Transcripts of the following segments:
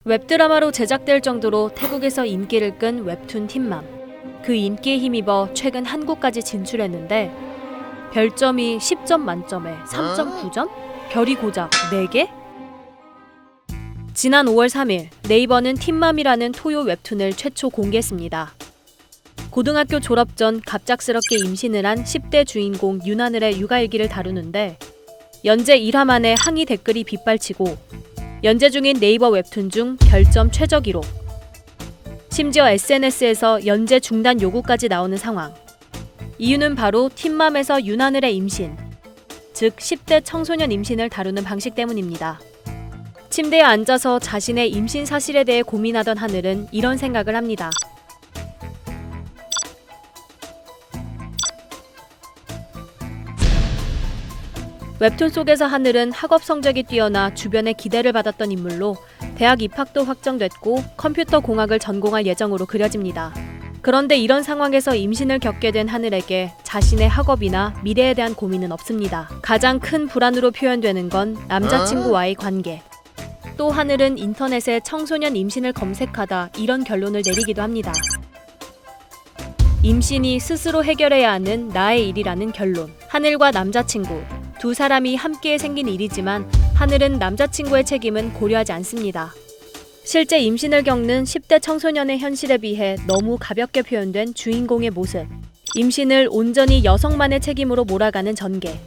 웹드라마로 제작될 정도로 태국에서 인기를 끈 웹툰 틴맘. 그 인기에 힘입어 최근 한국까지 진출했는데 별점이 10점 만점에 3.9점? 별이 고작 4개? 지난 5월 3일 네이버는 틴맘이라는 토요 웹툰을 최초 공개했습니다. 고등학교 졸업 전 갑작스럽게 임신을 한 10대 주인공 윤하늘의 육아일기를 다루는데 연재 1화 만에 항의 댓글이 빗발치고 연재 중인 네이버 웹툰 중 별점 최저 기록. 심지어 SNS에서 연재 중단 요구까지 나오는 상황. 이유는 바로 틴맘에서 윤하늘의 임신, 즉 10대 청소년 임신을 다루는 방식 때문입니다. 침대에 앉아서 자신의 임신 사실에 대해 고민하던 하늘은 이런 생각을 합니다. 웹툰 속에서 하늘은 학업 성적이 뛰어나 주변의 기대를 받았던 인물로 대학 입학도 확정됐고 컴퓨터 공학을 전공할 예정으로 그려집니다. 그런데 이런 상황에서 임신을 겪게 된 하늘에게 자신의 학업이나 미래에 대한 고민은 없습니다. 가장 큰 불안으로 표현되는 건 남자친구와의 관계. 또 하늘은 인터넷에 청소년 임신을 검색하다 이런 결론을 내리기도 합니다. 임신이 스스로 해결해야 하는 나의 일이라는 결론. 하늘과 남자친구, 두 사람이 함께 생긴 일이지만 하늘은 남자친구의 책임은 고려하지 않습니다. 실제 임신을 겪는 10대 청소년의 현실에 비해 너무 가볍게 표현된 주인공의 모습. 임신을 온전히 여성만의 책임으로 몰아가는 전개.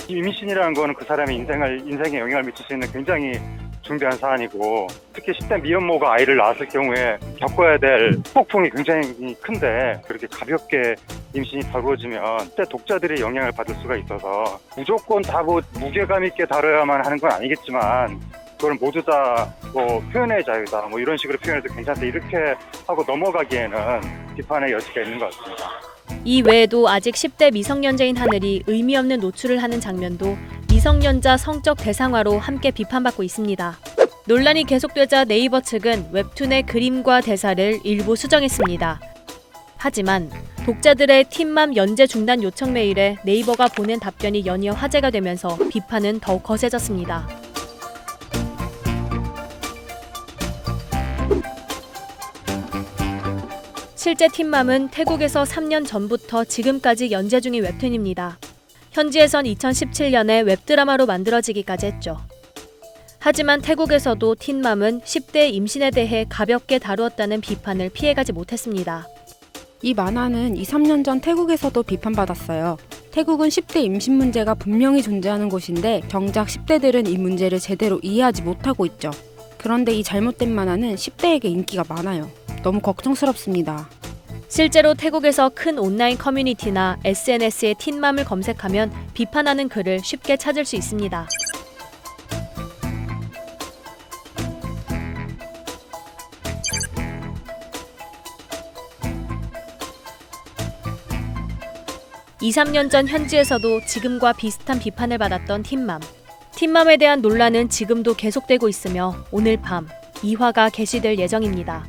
임신이라는 거는 그 사람의 인생에 영향을 미칠 수 있는 굉장히 중대한 사안이고, 특히 10대 미혼모가 아이를 낳았을 경우에 겪어야 될 폭풍이 굉장히 큰데 그렇게 가볍게 임신이 다루어지면 10대 독자들의 영향을 받을 수가 있어서 무조건 다 무게감 있게 다뤄야만 하는 건 아니겠지만 그걸 모두 다 표현의 자유다 이런 식으로 표현해도 괜찮다 이렇게 하고 넘어가기에는 비판의 여지가 있는 것 같습니다. 이 외에도 아직 10대 미성년자인 하늘이 의미 없는 노출을 하는 장면도 미성년자 성적 대상화로 함께 비판받고 있습니다. 논란이 계속되자 네이버 측은 웹툰의 그림과 대사를 일부 수정했습니다. 하지만 독자들의 틴맘 연재 중단 요청 메일에 네이버가 보낸 답변이 연이어 화제가 되면서 비판은 더욱 거세졌습니다. 실제 틴맘은 태국에서 3년 전부터 지금까지 연재 중인 웹툰입니다. 현지에선 2017년에 웹드라마로 만들어지기까지 했죠. 하지만 태국에서도 틴맘은 10대 임신에 대해 가볍게 다루었다는 비판을 피해가지 못했습니다. 이 만화는 2, 3년 전 태국에서도 비판받았어요. 태국은 10대 임신 문제가 분명히 존재하는 곳인데 정작 10대들은 이 문제를 제대로 이해하지 못하고 있죠. 그런데 이 잘못된 만화는 10대에게 인기가 많아요. 너무 걱정스럽습니다. 실제로 태국에서 큰 온라인 커뮤니티나 SNS에 틴맘을 검색하면 비판하는 글을 쉽게 찾을 수 있습니다. (2, 3년) 전 현지에서도 지금과 비슷한 비판을 받았던 틴맘. 틴맘에 대한 논란은 지금도 계속되고 있으며 오늘 밤 2화가 게시될 예정입니다.